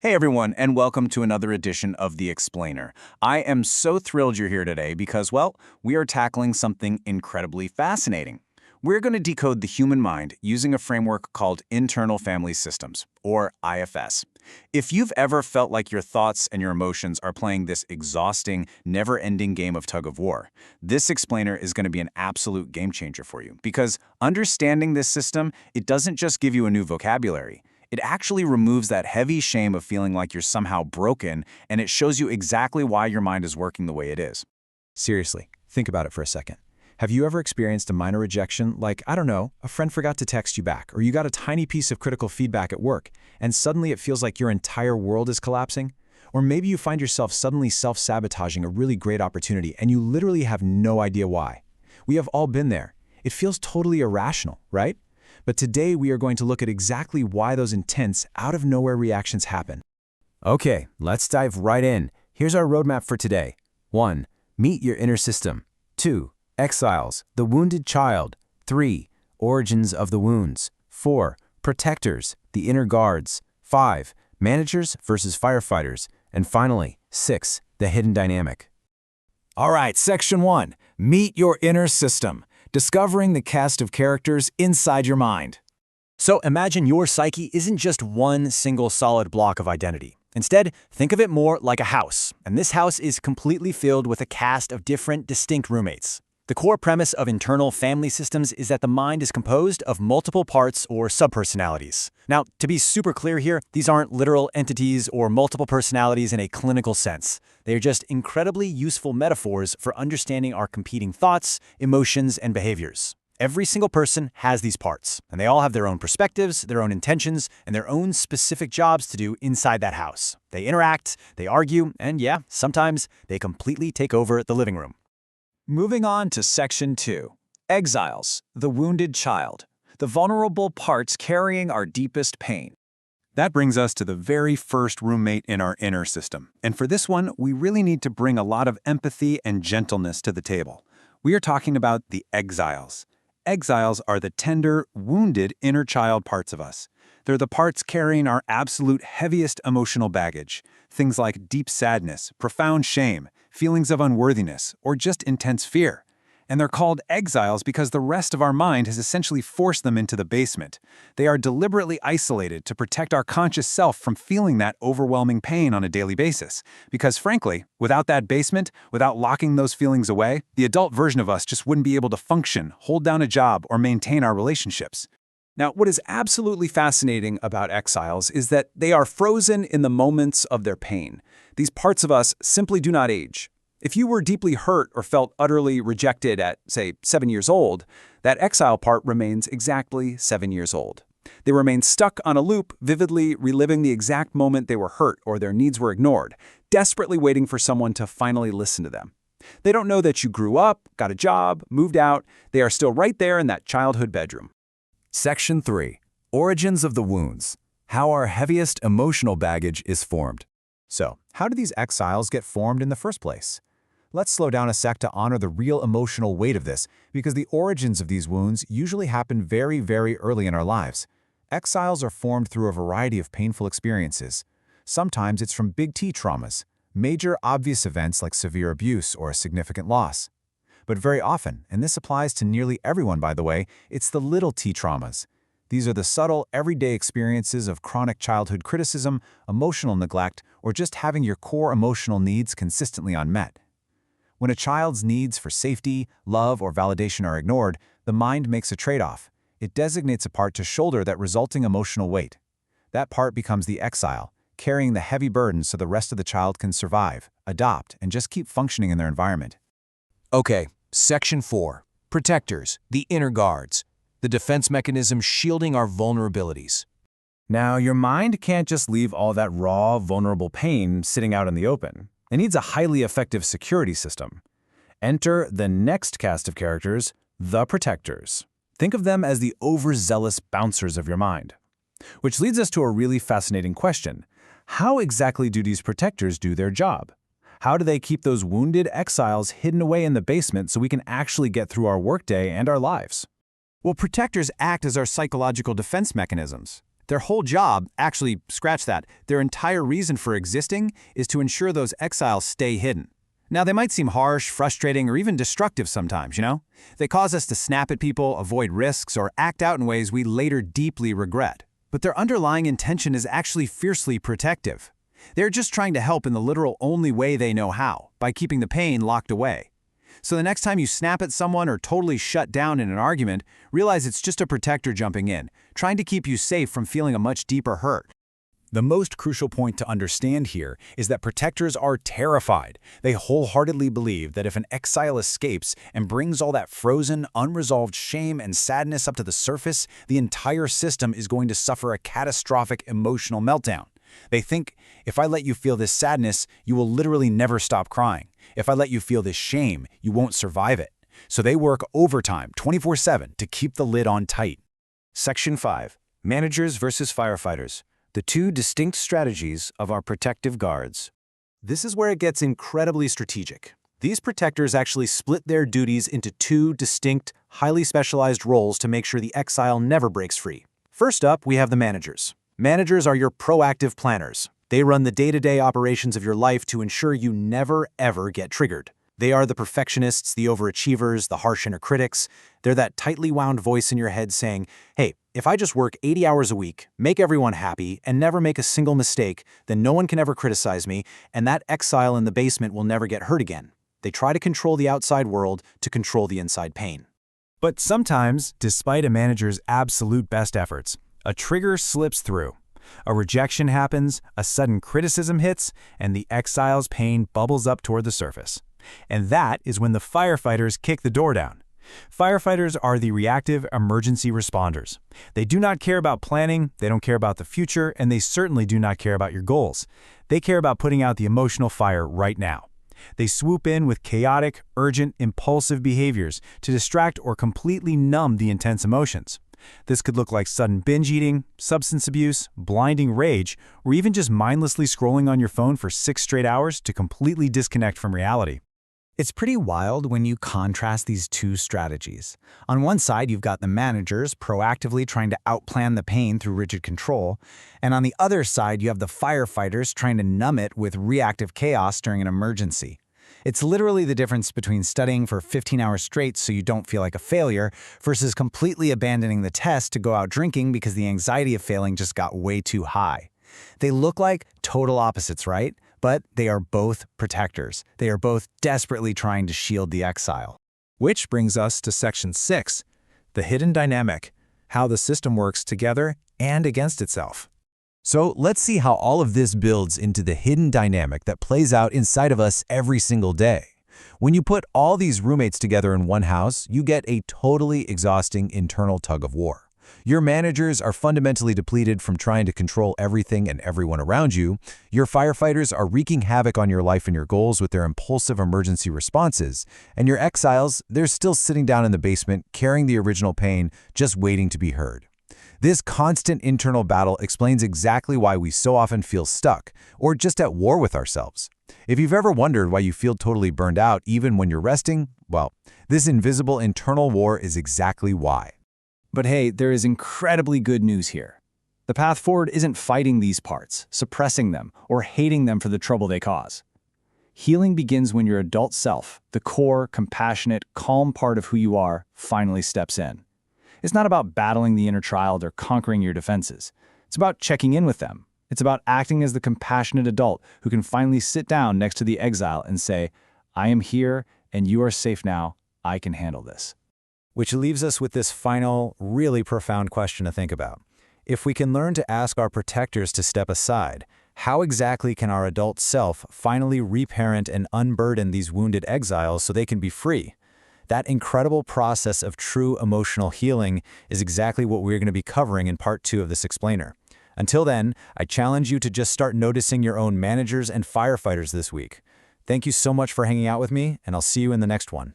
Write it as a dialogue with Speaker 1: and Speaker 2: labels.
Speaker 1: Hey everyone, and welcome to another edition of The Explainer. I am so thrilled you're here today because, well, we are tackling something incredibly fascinating. We're going to decode the human mind using a framework called internal family systems, or IFS. If you've ever felt like your thoughts and your emotions are playing this exhausting, never-ending game of tug-of-war, this explainer is going to be an absolute game changer for you because understanding this system, it doesn't just give you a new vocabulary. It actually removes that heavy shame of feeling like you're somehow broken, and it shows you exactly why your mind is working the way it is.
Speaker 2: Seriously, think about it for a second. Have you ever experienced a minor rejection, like, I don't know, a friend forgot to text you back, or you got a tiny piece of critical feedback at work, and suddenly it feels like your entire world is collapsing? Or maybe you find yourself suddenly self-sabotaging a really great opportunity, and you literally have no idea why. We have all been there. It feels totally irrational, right? But today we are going to look at exactly why those intense, out-of-nowhere reactions happen. Okay, let's dive right in. Here's our roadmap for today. 1. Meet your inner system. 2. Exiles, the wounded child. 3. Origins of the wounds. 4. Protectors, the inner guards. 5. Managers versus firefighters. And finally, 6. The hidden dynamic. All right, Section 1. Meet your inner system. Discovering the cast of characters inside your mind.
Speaker 3: So imagine your psyche isn't just one single solid block of identity. Instead, think of it more like a house, and this house is completely filled with a cast of different, distinct roommates. The core premise of internal family systems is that the mind is composed of multiple parts or subpersonalities. Now, to be super clear here, these aren't literal entities or multiple personalities in a clinical sense. They are just incredibly useful metaphors for understanding our competing thoughts, emotions, and behaviors. Every single person has these parts, and they all have their own perspectives, their own intentions, and their own specific jobs to do inside that house. They interact, they argue, and yeah, sometimes they completely take over the living room.
Speaker 1: Moving on to Section 2. Exiles, the wounded child. The vulnerable parts carrying our deepest pain. That brings us to the very first roommate in our inner system. And for this one, we really need to bring a lot of empathy and gentleness to the table. We are talking about the exiles. Exiles are the tender, wounded inner child parts of us. They're the parts carrying our absolute heaviest emotional baggage. Things like deep sadness, profound shame, feelings of unworthiness, or just intense fear. And they're called exiles because the rest of our mind has essentially forced them into the basement. They are deliberately isolated to protect our conscious self from feeling that overwhelming pain on a daily basis. Because frankly, without that basement, without locking those feelings away, the adult version of us just wouldn't be able to function, hold down a job, or maintain our relationships. Now, what is absolutely fascinating about exiles is that they are frozen in the moments of their pain. These parts of us simply do not age. If you were deeply hurt or felt utterly rejected at, say, 7 years old, that exile part remains exactly 7 years old. They remain stuck on a loop, vividly reliving the exact moment they were hurt or their needs were ignored, desperately waiting for someone to finally listen to them. They don't know that you grew up, got a job, moved out. They are still right there in that childhood bedroom.
Speaker 2: Section 3. Origins of the wounds. How our heaviest emotional baggage is formed. So, how do these exiles get formed in the first place? Let's slow down a sec to honor the real emotional weight of this, because the origins of these wounds usually happen very, very early in our lives. Exiles are formed through a variety of painful experiences. Sometimes it's from big T traumas, major obvious events like severe abuse or a significant loss. But very often, and this applies to nearly everyone by the way, it's the little T traumas. These are the subtle, everyday experiences of chronic childhood criticism, emotional neglect, or just having your core emotional needs consistently unmet. When a child's needs for safety, love, or validation are ignored, the mind makes a trade-off. It designates a part to shoulder that resulting emotional weight. That part becomes the exile, carrying the heavy burden so the rest of the child can survive, adopt, and just keep functioning in their environment.
Speaker 4: Okay, Section 4. Protectors, the inner guards. The defense mechanism shielding our vulnerabilities.
Speaker 2: Now, your mind can't just leave all that raw, vulnerable pain sitting out in the open. It needs a highly effective security system. Enter the next cast of characters, the protectors. Think of them as the overzealous bouncers of your mind. Which leads us to a really fascinating question. How exactly do these protectors do their job? How do they keep those wounded exiles hidden away in the basement so we can actually get through our workday and our lives?
Speaker 3: Well, protectors act as our psychological defense mechanisms.
Speaker 2: Their whole job, actually, scratch that, their entire reason for existing is to ensure those exiles stay hidden. Now, they might seem harsh, frustrating, or even destructive sometimes, you know? They cause us to snap at people, avoid risks, or act out in ways we later deeply regret. But their underlying intention is actually fiercely protective. They're just trying to help in the literal only way they know how, by keeping the pain locked away. So the next time you snap at someone or totally shut down in an argument, realize it's just a protector jumping in, trying to keep you safe from feeling a much deeper hurt.
Speaker 1: The most crucial point to understand here is that protectors are terrified. They wholeheartedly believe that if an exile escapes and brings all that frozen, unresolved shame and sadness up to the surface, the entire system is going to suffer a catastrophic emotional meltdown. They think, if I let you feel this sadness, you will literally never stop crying. If I let you feel this shame, you won't survive it. So they work overtime 24/7 to keep the lid on tight.
Speaker 3: Section 5. Managers versus Firefighters. The two distinct strategies of our protective guards. This is where it gets incredibly strategic. These protectors actually split their duties into two distinct, highly specialized roles to make sure the exile never breaks free. First up, we have the managers. Managers are your proactive planners. They run the day-to-day operations of your life to ensure you never, ever get triggered. They are the perfectionists, the overachievers, the harsh inner critics. They're that tightly wound voice in your head saying, hey, if I just work 80 hours a week, make everyone happy, and never make a single mistake, then no one can ever criticize me, and that exile in the basement will never get hurt again. They try to control the outside world to control the inside pain.
Speaker 1: But sometimes, despite a manager's absolute best efforts, a trigger slips through. A rejection happens, a sudden criticism hits, and the exile's pain bubbles up toward the surface. And that is when the firefighters kick the door down. Firefighters are the reactive emergency responders. They do not care about planning, they don't care about the future, and they certainly do not care about your goals. They care about putting out the emotional fire right now. They swoop in with chaotic, urgent, impulsive behaviors to distract or completely numb the intense emotions. This could look like sudden binge eating, substance abuse, blinding rage, or even just mindlessly scrolling on your phone for 6 straight hours to completely disconnect from reality.
Speaker 2: It's pretty wild when you contrast these two strategies. On one side, you've got the managers proactively trying to outplan the pain through rigid control, and on the other side, you have the firefighters trying to numb it with reactive chaos during an emergency. It's literally the difference between studying for 15 hours straight so you don't feel like a failure versus completely abandoning the test to go out drinking because the anxiety of failing just got way too high. They look like total opposites, right? But they are both protectors. They are both desperately trying to shield the exile.
Speaker 1: Which brings us to Section 6, the hidden dynamic, how the system works together and against itself.
Speaker 4: So let's see how all of this builds into the hidden dynamic that plays out inside of us every single day. When you put all these roommates together in one house, you get a totally exhausting internal tug of war. Your managers are fundamentally depleted from trying to control everything and everyone around you. Your firefighters are wreaking havoc on your life and your goals with their impulsive emergency responses. And your exiles, they're still sitting down in the basement, carrying the original pain, just waiting to be heard. This constant internal battle explains exactly why we so often feel stuck, or just at war with ourselves. If you've ever wondered why you feel totally burned out even when you're resting, well, this invisible internal war is exactly why.
Speaker 3: But hey, there is incredibly good news here. The path forward isn't fighting these parts, suppressing them, or hating them for the trouble they cause. Healing begins when your adult self, the core, compassionate, calm part of who you are, finally steps in. It's not about battling the inner child or conquering your defenses. It's about checking in with them. It's about acting as the compassionate adult who can finally sit down next to the exile and say, I am here and you are safe now. I can handle this.
Speaker 2: Which leaves us with this final, really profound question to think about. If we can learn to ask our protectors to step aside, how exactly can our adult self finally reparent and unburden these wounded exiles so they can be free? That incredible process of true emotional healing is exactly what we're going to be covering in part 2 of this explainer. Until then, I challenge you to just start noticing your own managers and firefighters this week. Thank you so much for hanging out with me, and I'll see you in the next one.